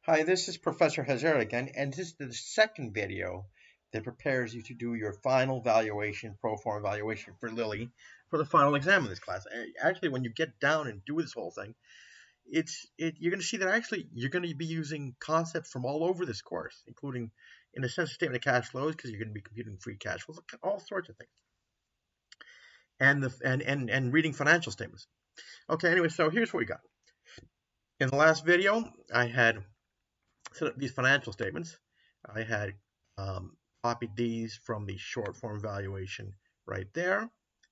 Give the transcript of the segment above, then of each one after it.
Hi, this is Professor Hazard again, and this is the second video that prepares you to do your final valuation, pro forma valuation for Lily for the final exam in this class. Actually, when you get down and do this whole thing, you're going to see that actually you're going to be using concepts from all over this course, including in the sense of statement of cash flows, because you're going to be computing free cash flows, all sorts of things, and reading financial statements. Okay, anyway, so here's what we got. In the last video, I had set up these financial statements. I had copied these from the short form valuation right there,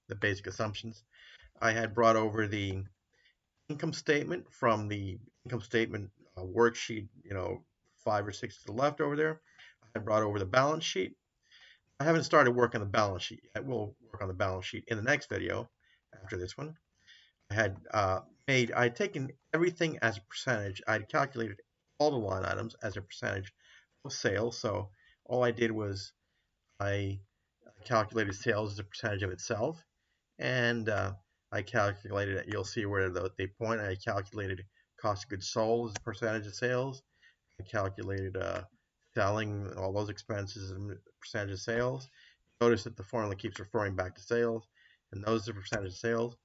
the basic assumptions. I had brought over the income statement from the income statement worksheet, 5 or 6 to the left over there. I had brought over the balance sheet. I haven't started work on the balance sheet yet. We'll work on the balance sheet in the next video after this one. I had taken everything as a percentage. I had calculated all the line items as a percentage of sales. So all I did was I calculated sales as a percentage of itself, and I calculated, you'll see where they point, I calculated cost of goods sold as a percentage of sales. I calculated selling, all those expenses as a percentage of sales. Notice that the formula keeps referring back to sales, and those are percentage of sales.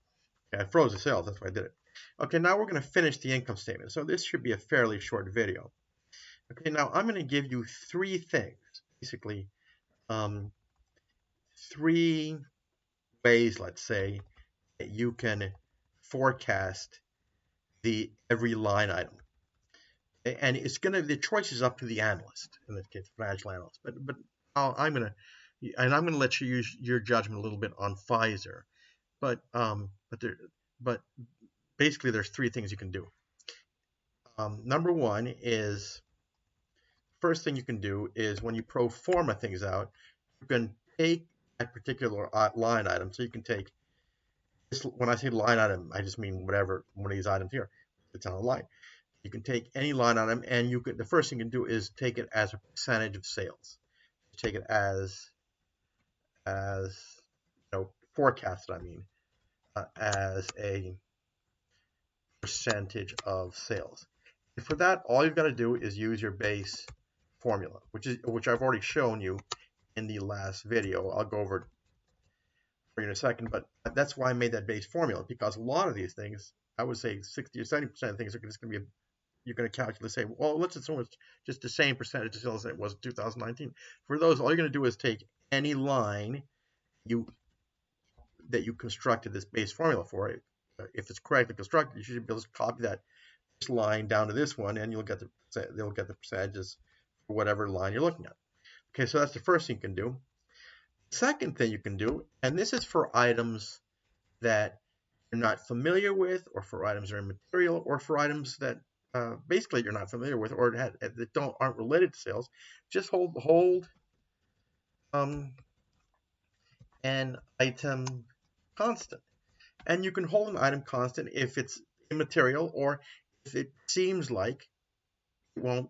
I froze the sales, that's why I did it. Okay, now we're going to finish the income statement. So this should be a fairly short video. Okay, now I'm going to give you three things, basically three ways, let's say, that you can forecast every line item. And it's going to, the choice is up to the analyst, in this case, financial analyst. But I'm going to let you use your judgment a little bit on Pfizer. But basically, there's three things you can do. Number one is, first thing you can do is when you pro forma things out, you can take a particular line item. So you can take this, when I say line item, I just mean whatever one of these items here. It's on a line. You can take any line item, and you could, the first thing you can do is take it as a percentage of sales. Take it as forecasted. I mean, as a percentage of sales. And for that, all you've got to do is use your base formula, which I've already shown you in the last video. I'll go over it for you in a second, but that's why I made that base formula, because a lot of these things, I would say 60 or 70% of things are just going to be, you're going to calculate, say, well, let's assume it's just the same percentage of sales that it was in 2019. For those, all you're going to do is take any line that you constructed this base formula for. If it's correctly constructed, you should be able to copy that line down to this one, and they'll get the percentages for whatever line you're looking at. Okay, so that's the first thing you can do. Second thing you can do, and this is for items that you're not familiar with, or for items that are immaterial, or for items that basically you're not familiar with, or that aren't related to sales, just hold an item constant. And you can hold an item constant if it's immaterial, or if it seems like it won't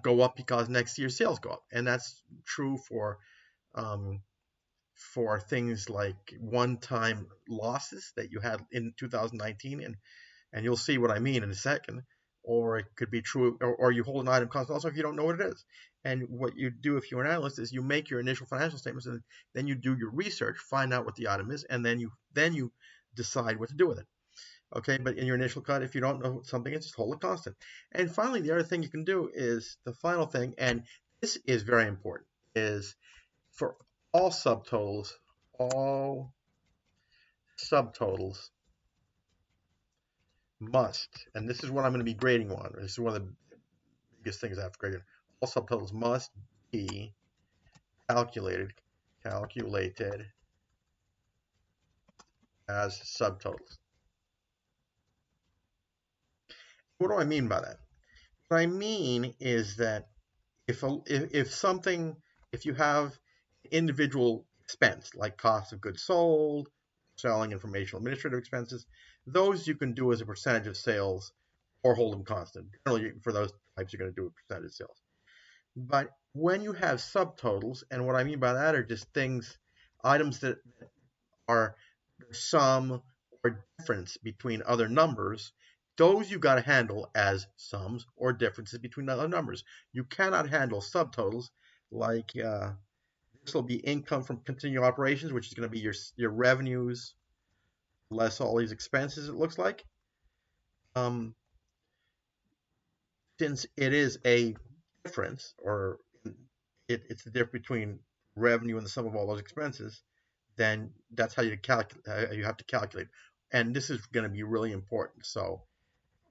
go up because next year's sales go up. And that's true for things like one-time losses that you had in 2019, and you'll see what I mean in a second. Or it could be true, or you hold an item constant also if you don't know what it is. And what you do if you're an analyst is you make your initial financial statements, and then you do your research, find out what the item is, and then you decide what to do with it. Okay, but in your initial cut, if you don't know what something is, just hold it constant. And finally, the other thing you can do is the final thing, and this is very important, is for all subtotals must, and this is what I'm going to be grading on. This is one of the biggest things I have to grade on. All subtotals must be calculated as subtotals. What do I mean by that? What I mean is that if you have individual expense like cost of goods sold, selling, informational, administrative expenses, those you can do as a percentage of sales or hold them constant. Generally, for those types, you're going to do a percentage of sales. But when you have subtotals, and what I mean by that are just items that are the sum or difference between other numbers, those you got to handle as sums or differences between other numbers. You cannot handle subtotals like this will be income from continuing operations, which is going to be your revenues less all these expenses, it looks like. Since it is a difference, or it's the difference between revenue and the sum of all those expenses, then that's how you have to calculate. And this is going to be really important. So,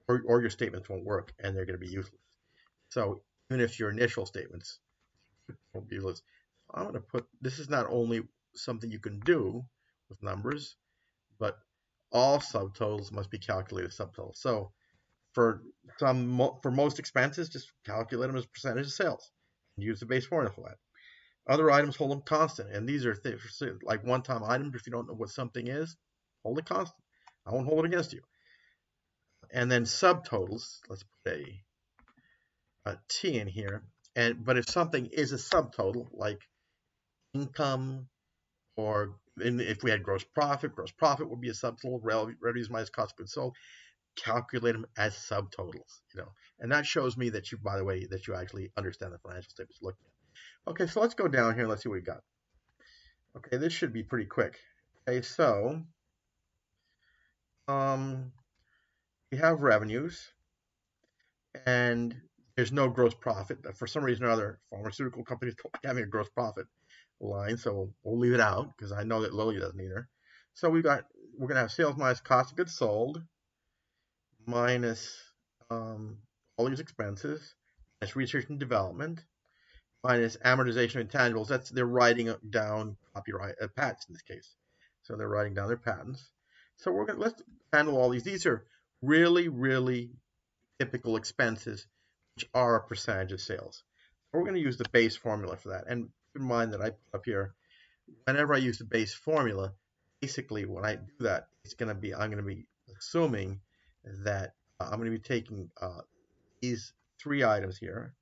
or your statements won't work and they're going to be useless. So even if your initial statements won't be useless, I'm going to put, this is not only something you can do with numbers, but all subtotals must be calculated subtotals. So for most expenses, just calculate them as percentage of sales and use the base formula for that. Other items, hold them constant, and these are like one-time items. If you don't know what something is, hold it constant. I won't hold it against you. And then subtotals, let's put a T in here. But if something is a subtotal, like income, or if we had gross profit would be a subtotal. Revenues minus cost of goods sold. Calculate them as subtotals, and that shows me that you, by the way, that you actually understand the financial statements you're looking at. Okay, so let's go down here and let's see what we got. Okay, this should be pretty quick. Okay, so we have revenues, and there's no gross profit. For some reason or other, pharmaceutical companies don't like having a gross profit line, so we'll leave it out because I know that Lilly doesn't either. So we're going to have sales minus cost of goods sold minus all these expenses, minus research and development, minus amortization of intangibles. That's they're writing down copyright patents in this case. So they're writing down their patents. So let's handle all these. These are really, really typical expenses, which are a percentage of sales. So we're going to use the base formula for that. And keep in mind that I put up here, whenever I use the base formula, basically when I do that, I'm going to be assuming that I'm going to be taking these three items here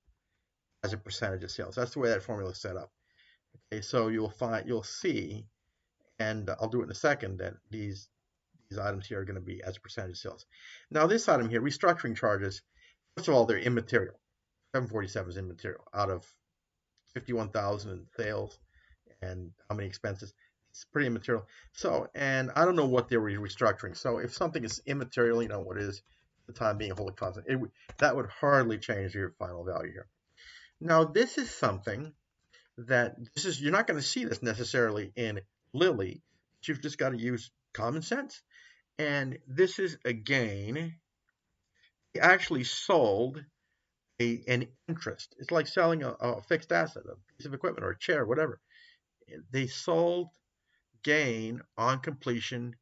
as a percentage of sales. That's the way that formula is set up. Okay, so you'll see, and I'll do it in a second, that these items here are going to be as a percentage of sales. Now this item here, restructuring charges, first of all, they're immaterial. 747 is immaterial out of 51,000 in sales and how many expenses. It's pretty immaterial. So, and I don't know what they were restructuring. So if something is immaterial, you know what it is, the time being hold it constant, that would hardly change your final value here. Now this is something that you're not going to see this necessarily in Lilly. You've just got to use common sense. And this is a gain. They actually sold an interest. It's like selling a fixed asset, a piece of equipment or a chair, whatever. They sold gain on completion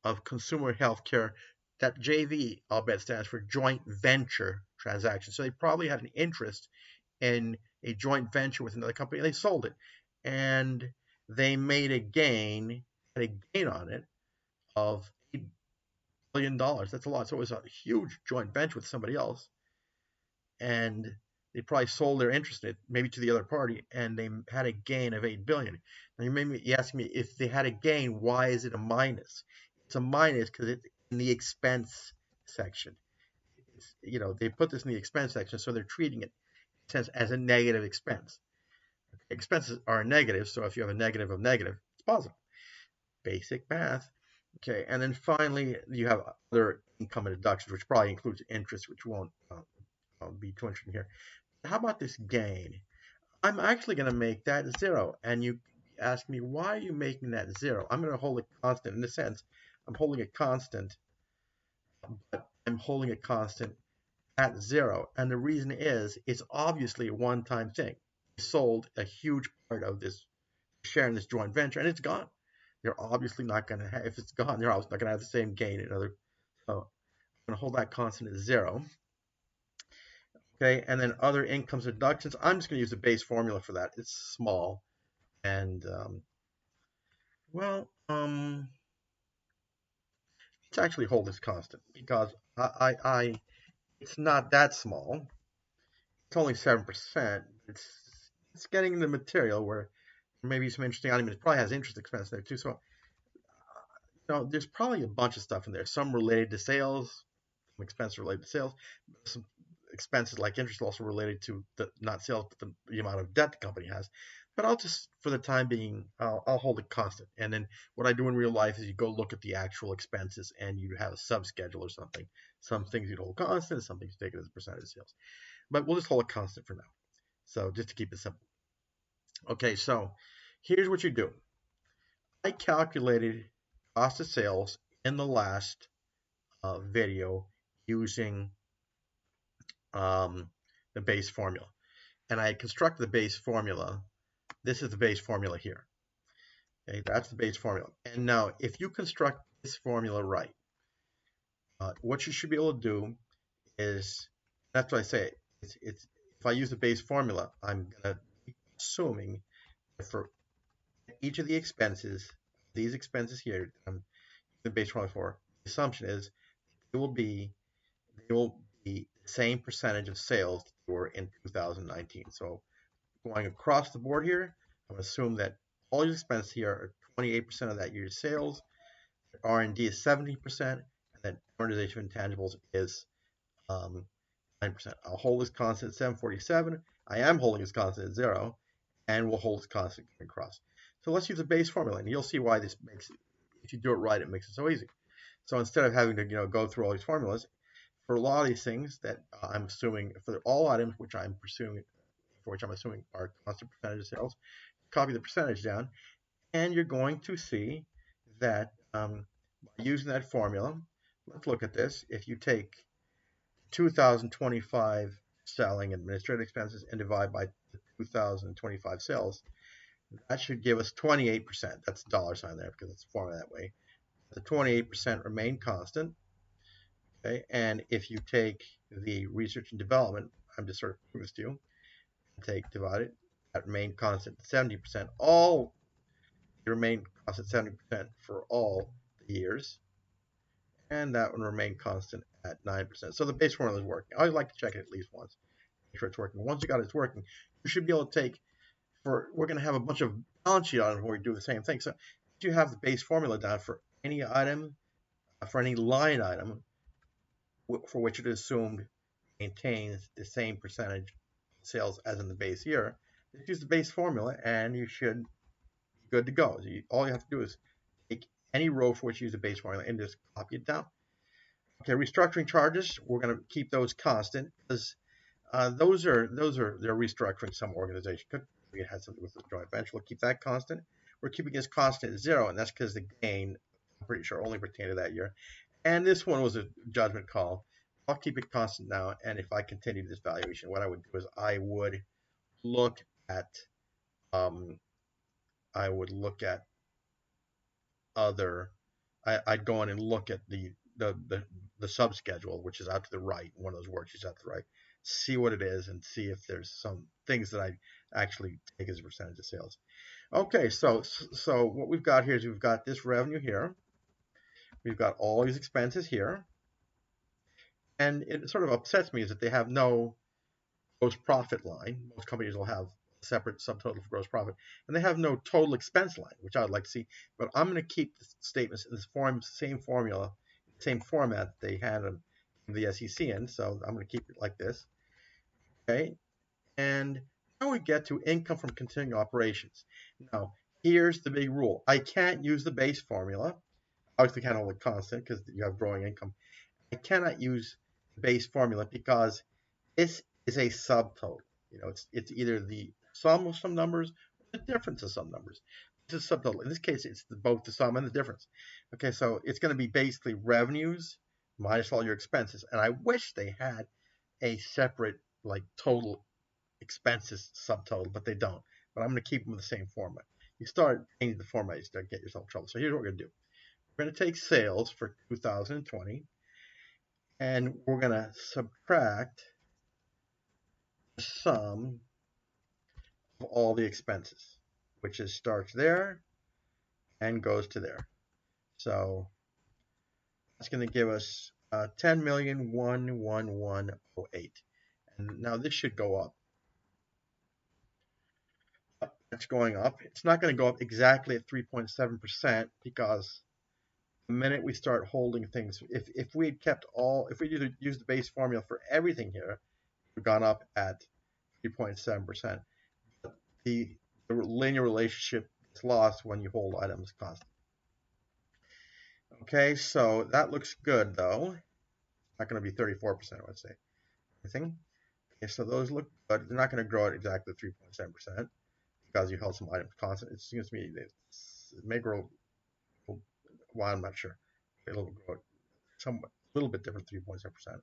of consumer healthcare. That JV, I'll bet, stands for joint venture transaction. So they probably had an interest in a joint venture with another company, and they sold it. And they made a gain on it of $8 billion. That's a lot. So it was a huge joint venture with somebody else. And they probably sold their interest in it, maybe to the other party, and they had a gain of $8 billion. Now you may be asking me, if they had a gain, why is it a minus? It's a minus because it's in the expense section. They put this in the expense section, so they're treating it as a negative expense. Expenses are negative, so if you have a negative of negative, it's positive. Basic math. Okay, and then finally, you have other income and deductions, which probably includes interest, which won't be too interesting here. How about this gain? I'm actually going to make that 0. And you ask me, why are you making that 0? I'm going to hold it constant. In a sense, I'm holding it constant, but I'm holding it constant at 0. And the reason is, it's obviously a one-time thing. They sold a huge part of this share in this joint venture, and it's gone. They're obviously not going to have, if it's gone, they're obviously not going to have the same gain in other. So I'm going to hold that constant at 0. Okay, and then other incomes and deductions. I'm just going to use the base formula for that. It's small, and let's actually hold this constant because it's not that small. It's only 7%. It's getting in the material where maybe some interesting items. It probably has interest expense there too. So there's probably a bunch of stuff in there. Some related to sales, expenses related to sales, some expenses like interest also related to the not sales, but the amount of debt the company has. But I'll just, for the time being, I'll hold it constant. And then what I do in real life is you go look at the actual expenses and you have a sub-schedule or something. Some things you'd hold constant, some things you take it as a percentage of sales. But we'll just hold it constant for now. So just to keep it simple. Okay, so here's what you do. I calculated cost of sales in the last video using the base formula. And I constructed the base formula. This is the base formula here. Okay, that's the base formula. And now, if you construct this formula right, what you should be able to do is, that's what I say, it's if I use the base formula, I'm going to be assuming that for each of the expenses, these expenses here, I'm using the base formula for, the assumption is they will be the same percentage of sales that they were in 2019. So going across the board here, I'm going to assume that all your expenses here are 28% of that year's sales, R&D is 70%, and then amortization of intangibles is 9%. I'll hold this constant at 747. I am holding this constant at 0, and we'll hold this constant across. So let's use a base formula, and you'll see why this makes it, if you do it right, it makes it so easy. So instead of having to go through all these formulas, for a lot of these things that I'm assuming, for all items which I'm pursuing, for which I'm assuming are constant percentage of sales, copy the percentage down, and you're going to see that by using that formula, let's look at this. If you take 2025 selling administrative expenses and divide by the 2025 sales, that should give us 28%. That's a dollar sign there because it's formatted that way. The 28% remain constant. Okay, and if you take the research and development, I'm just sort of proving this to you, divide it, that remain constant 70%. All remain constant 70% for all the years, and that one remain constant at 9%. So the base formula is working. I always like to check it at least once, make sure it's working. Once you got it's working, you should be able to take, we're going to have a bunch of balance sheet items where we do the same thing. So if you have the base formula down for any item, for any line item, for which it is assumed maintains the same percentage sales as in the base year, just use the base formula and you should be good to go. So all you have to do is take any row for which you use the base formula and just copy it down. Okay, restructuring charges, we're going to keep those constant because they're restructuring some organization. Could be it had something with the joint venture. We'll keep that constant. We're keeping this constant at 0, and that's because the gain, I'm pretty sure, only pertained to that year. And this one was a judgment call. I'll keep it constant now, and if I continue this valuation, what I would do is I would look at other. I'd go in and look at the subschedule, which is out to the right, one of those worksheets out to the right, see what it is, and see if there's some things that I actually take as a percentage of sales. Okay, so what we've got here is we've got this revenue here. We've got all these expenses here. And it sort of upsets me is that they have no gross profit line. Most companies will have a separate subtotal for gross profit. And they have no total expense line, which I would like to see. But I'm going to keep the statements in this same formula, same format they had in the SEC in. So I'm going to keep it like this. Okay. And now we get to income from continuing operations. Now, here's the big rule. I can't use the base formula. Obviously, can't hold it constant because you have growing income. I cannot use the base formula because this is a subtotal. It's either the sum of some numbers or the difference of some numbers. It's a subtotal. In this case, it's both the sum and the difference. Okay, so it's going to be basically revenues minus all your expenses. And I wish they had a separate total expenses subtotal, but they don't. But I'm going to keep them in the same format. You start changing the format, you start getting yourself in trouble. So here's what we're going to do. We're going to take sales for 2020, and we're going to subtract the sum of all the expenses, which starts there and goes to there. So that's going to give us 10,111,008. And now this should go up. It's going up. It's not going to go up exactly at 3.7% because the minute we start holding things, if we had kept if we used the base formula for everything here, we've gone up at 3.7%. The linear relationship is lost when you hold items constant. Okay, so that looks good though. Not going to be 34%, I would say. Anything? Okay, so those look good. They're not going to grow at exactly 3.7% because you held some items constant. It seems to me it may grow. Well, I'm not sure. It'll grow somewhat, a little bit different, 3.7%.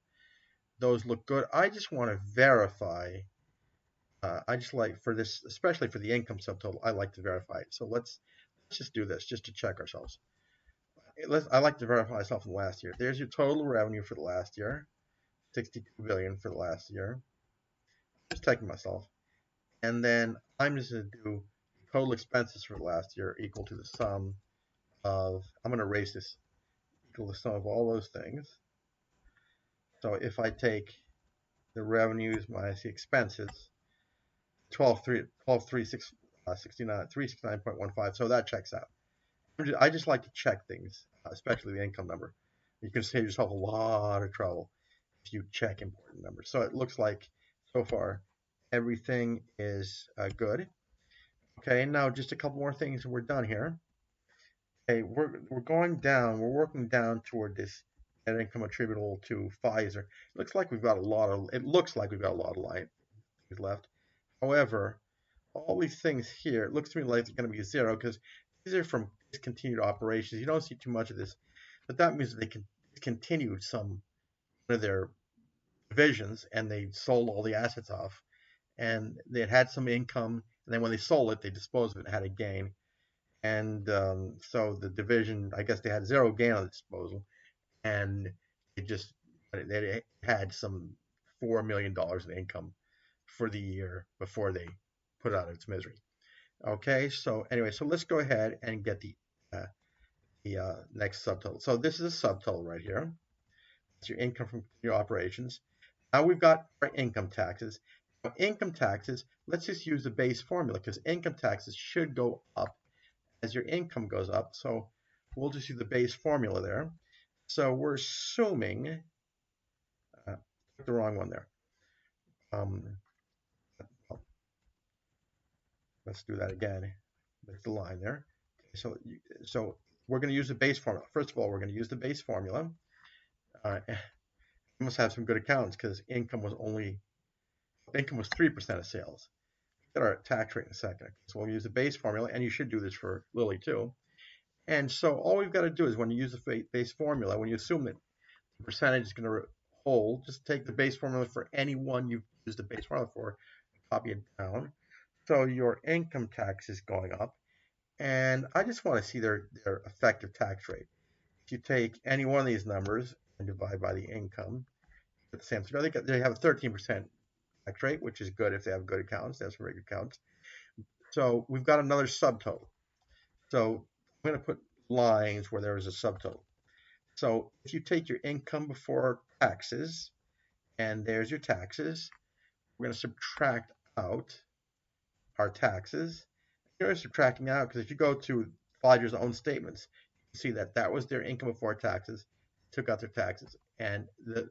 Those look good. I just want to verify. I just like for this, especially for the income subtotal, I like to verify it. So let's just do this just to check ourselves. I like to verify myself in the last year. There's your total revenue for the last year, 62 billion for the last year. Just checking myself, and then I'm just going to do total expenses for the last year equal to the sum of. I'm going to erase this, equal to the sum of all those things. So if I take the revenues minus the expenses, 369.15. So that checks out. I just like to check things, especially the income number. You can save yourself a lot of trouble if you check important numbers. So it looks like so far everything is good. Okay, now just a couple more things and we're done here. Okay, we're going down. We're working down toward this net income attributable to Pfizer. It looks like we've got a lot of lines left. However, all these things here, it looks to me like they're going to be zero because these are from discontinued operations. You don't see too much of this, but that means they discontinued one of their divisions and they sold all the assets off, and they had some income, and then when they sold it, they disposed of it and had a gain. And so the division, I guess they had zero gain on the disposal, and they had some $4 million in income for the year before they put it out of its misery. Okay, so anyway, so let's go ahead and get the next subtotal. So this is a subtotal right here. It's your income from your operations. Now we've got our income taxes. Now income taxes, let's just use the base formula because income taxes should go up as your income goes up. So we'll just use the base formula there. So we're assuming, the wrong one there. Let's do that again. There's the line there. Okay, so we're going to use the base formula. First of all, we're going to use the base formula. We must have some good accounts because income was 3% of sales. We'll get our tax rate in a second. So we'll use the base formula, and you should do this for Lily too. And so all we've got to do is when you use the base formula, when you assume that the percentage is going to hold, just take the base formula for any one you've used the base formula for, copy it down. So your income tax is going up, and I just want to see their effective tax rate. If you take any one of these numbers and divide by the income, get the same thing. They have a 13% tax rate, which is good if they have good accounts. They have some very good accounts. So we've got another subtotal. So I'm going to put lines where there is a subtotal. So if you take your income before taxes, and there's your taxes, we're going to subtract out our taxes. You're subtracting out because if you go to Pfizer's own statements, you can see that was their income before taxes, took out their taxes, and the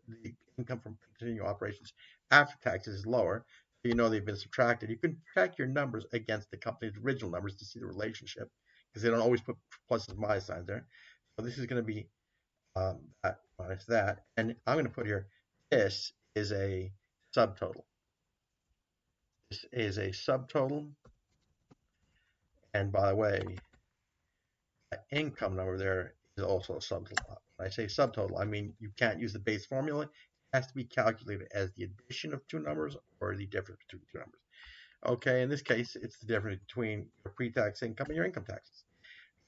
income from continuing operations after taxes is lower. So you know they've been subtracted. You can check your numbers against the company's original numbers to see the relationship because they don't always put pluses and minus signs there. So this is going to be that minus that, and I'm going to put here, this is a subtotal. This is a subtotal, and by the way, that income number there is also a subtotal. When I say subtotal, I mean you can't use the base formula. It has to be calculated as the addition of two numbers or the difference between two numbers. Okay, in this case, it's the difference between your pre-tax income and your income taxes.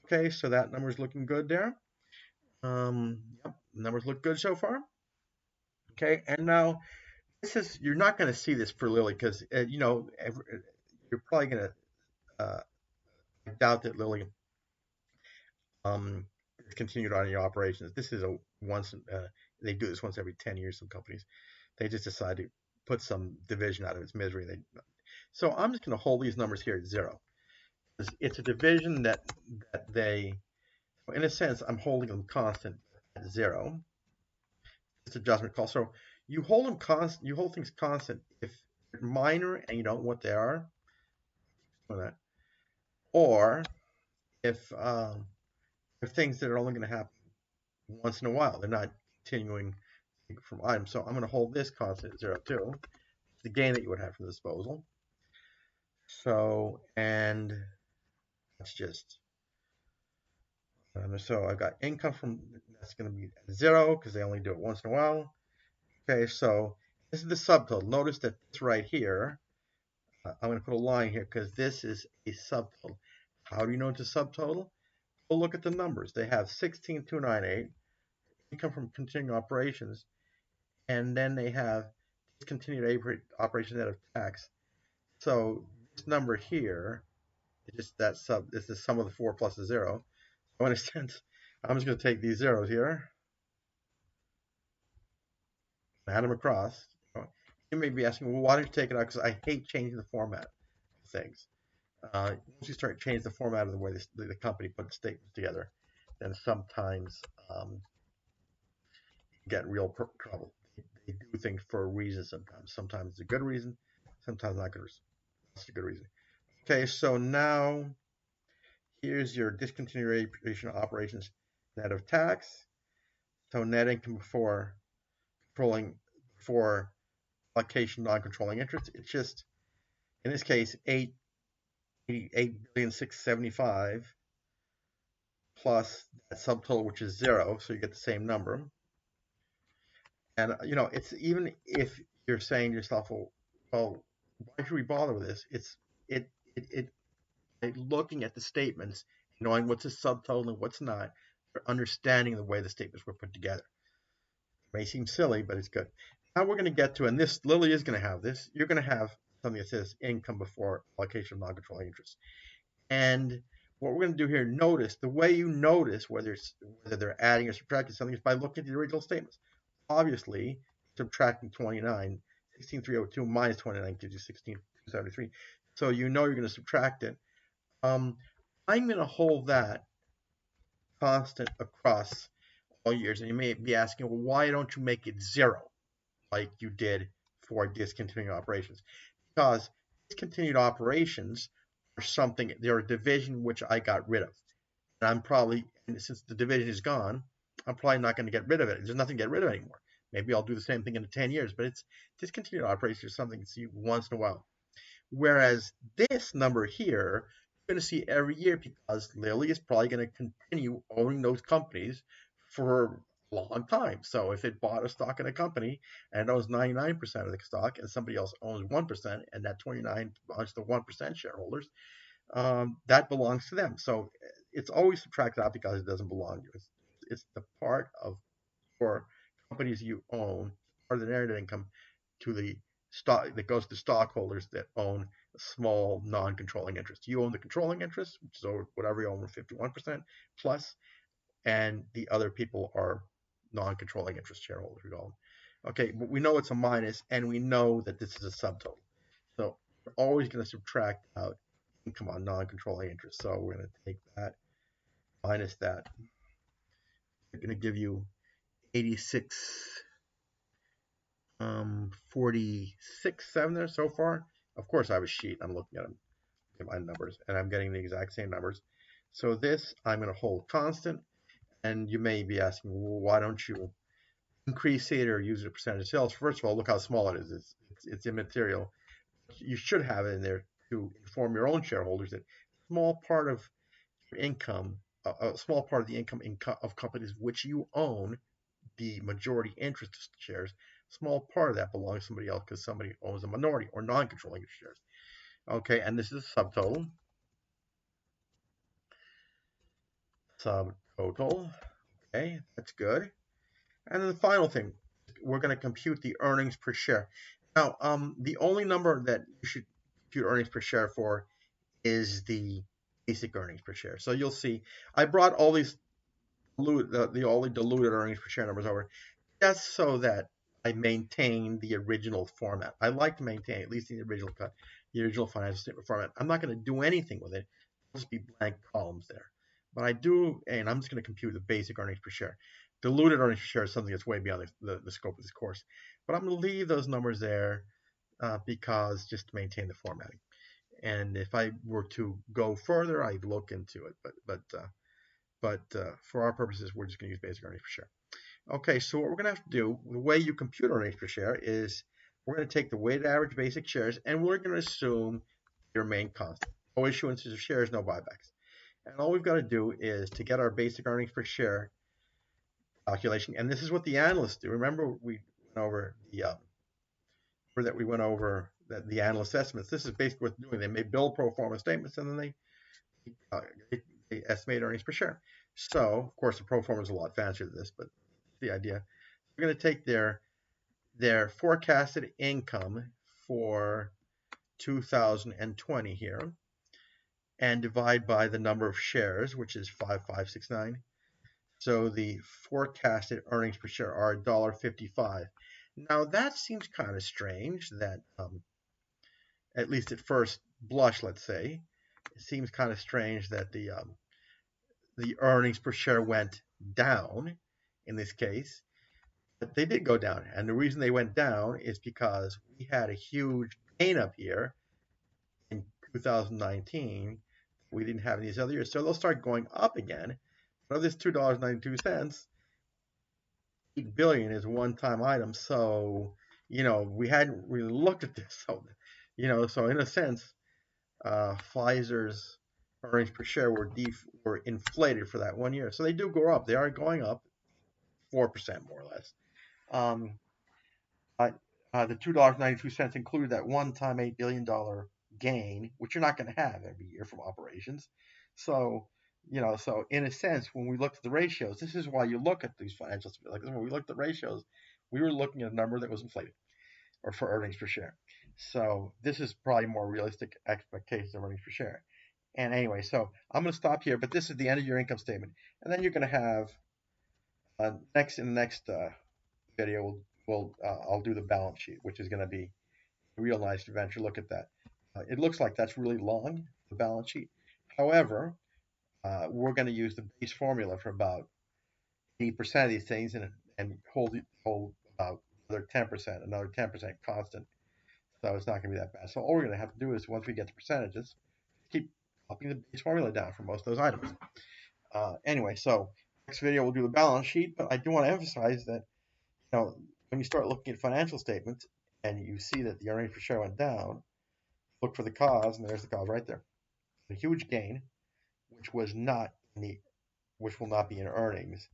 Okay, so that number is looking good there. Yep, numbers look good so far. Okay, and now you're not going to see this for Lily because you're probably going to I doubt that Lily continued on your operations. This is they do this once every 10 years. Some companies, they just decide to put some division out of its misery. So I'm just going to hold these numbers here at zero. It's a division that they In a sense, I'm holding them constant at 0. This adjustment call. So you hold them constant. You hold things constant if they're minor and you don't know what they are, or if they're things that are only going to happen once in a while. They're not continuing from items. So I'm going to hold this constant at 0 too. It's the gain that you would have from the disposal. So, and that's just, so I've got income from, that's going to be 0 because they only do it once in a while. Okay, so this is the subtotal. Notice that this right here, I'm going to put a line here because this is a subtotal. How do you know it's a subtotal? Well, look at the numbers. They have 16,298, income from continuing operations, and then they have discontinued operations net of tax. So this number here is just that sub. This is the sum of the 4 plus the 0. So in a sense, I'm just going to take these zeros here, add them across. You may be asking, well, why don't you take it out? Because I hate changing the format of things. Once you start changing the format of the way the company puts statements together, then sometimes you get real trouble. They do things for a reason sometimes. Sometimes it's a good reason, sometimes not good reason. That's a good reason. Okay, so now here's your discontinuation operations net of tax. So net income before allocation non-controlling interest. It's just, in this case, 8,675,000 plus that subtotal, which is 0, so you get the same number. And it's, even if you're saying to yourself, well, why should we bother with this? It's looking at the statements, knowing what's a subtotal and what's not, or understanding the way the statements were put together. It may seem silly, but it's good. Now we're going to get to, and this, Lily is going to have this, you're going to have something that says income before allocation of non-controlling interest. And what we're going to do here, notice, the way you notice whether they're adding or subtracting something is by looking at the original statements. Obviously, subtracting 16,302 minus 29 gives you 16,273. So you're going to subtract it. I'm going to hold that constant across all years. And you may be asking, well, why don't you make it 0 like you did for discontinued operations? Because discontinued operations are something, they're a division which I got rid of. And I'm probably, since the division is gone, I'm probably not going to get rid of it. There's nothing to get rid of anymore. Maybe I'll do the same thing in 10 years, but it's discontinued operations is something you see once in a while. Whereas this number here, you're going to see every year because Lily is probably going to continue owning those companies for a long time. So if it bought a stock in a company and it owns 99% of the stock and somebody else owns 1% and that 29 belongs to 1% shareholders, that belongs to them. So it's always subtracted out because it doesn't belong to you. It's the part of your companies you own, part of the net income, to the stock that goes to stockholders that own a small non-controlling interest. You own the controlling interest, which is whatever you own with 51% plus, and the other people are non-controlling interest shareholders. We call them. Okay, but we know it's a minus, and we know that this is a subtotal. So we're always going to subtract out income on non-controlling interest. So we're going to take that minus that. We're going to give you 86.46.7 there so far. Of course, I have a sheet. I'm looking at them, my numbers, and I'm getting the exact same numbers. So this I'm going to hold constant. And you may be asking, well, why don't you increase it or use a percentage of sales? First of all, look how small it is. It's immaterial. You should have it in there to inform your own shareholders that a small part of your income, a small part of the income of companies which you own, the majority interest shares, a small part of that belongs to somebody else because somebody owns a minority or non-controlling shares. Okay, and this is a subtotal. Subtotal. Okay, that's good. And then the final thing, we're going to compute the earnings per share. Now, the only number that you should compute earnings per share for is the basic earnings per share. So you'll see, I brought all these all the diluted earnings per share numbers over just so that I maintain the original format. I like to maintain, at least in the original cut, the original financial statement format. I'm not going to do anything with it. It'll just be blank columns there. But I do, and I'm just going to compute the basic earnings per share. Diluted earnings per share is something that's way beyond the scope of this course. But I'm going to leave those numbers there because just to maintain the formatting. And if I were to go further, I'd look into it. But for our purposes, we're just going to use basic earnings per share. Okay, so what we're going to have to do, the way you compute earnings per share is we're going to take the weighted average basic shares, and we're going to assume they remain constant. No issuances of shares, no buybacks. And all we've got to do is to get our basic earnings per share calculation, and this is what the analysts do. Remember we went over the analyst estimates. This is basically what they're doing. They may build pro forma statements, and then they estimate earnings per share. So, of course, the pro forma is a lot fancier than this, but the idea. We're going to take their forecasted income for 2020 here and divide by the number of shares, which is 5569. So the forecasted earnings per share are $1.55. Now that seems kind of strange that, at least at first blush, let's say, it seems kind of strange that the earnings per share went down in this case. But they did go down, and the reason they went down is because we had a huge gain up here in 2019. We didn't have these other years, so they'll start going up again. But of this $2.92, $8 billion is a one-time item, so we hadn't really looked at this. So in a sense, Pfizer's earnings per share were inflated for that 1 year. So they do go up. They are going up 4% more or less. The $2.92 included that one-time $8 billion gain, which you're not going to have every year from operations. So in a sense, when we looked at the ratios, this is why you look at these financials. Like when we looked at ratios, we were looking at a number that was inflated, or for earnings per share. So this is probably more realistic expectations of earnings per share. And anyway, so I'm going to stop here, but this is the end of your income statement. And then you're going to have, in the next video, I'll do the balance sheet, which is going to be a real nice adventure. Look at that. It looks like that's really long, the balance sheet. However, we're going to use the base formula for about 80% of these things and hold about another 10% constant. So it's not going to be that bad. So all we're going to have to do is, once we get the percentages, keep copying the base formula down for most of those items. Anyway, so next video we'll do the balance sheet, but I do want to emphasize that when you start looking at financial statements and you see that the earnings per share went down, look for the cause, and there's the cause right there. A huge gain, which will not be in earnings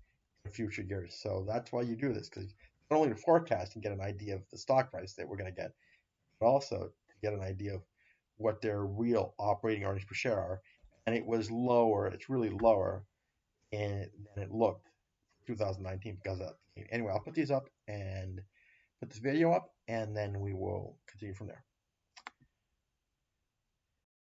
in future years. So that's why you do this, because not only to forecast and get an idea of the stock price that we're going to get, but also to get an idea of what their real operating earnings per share are. And it was lower. It's really lower than it looked in 2019 because of that. Anyway, I'll put these up and put this video up, and then we will continue from there.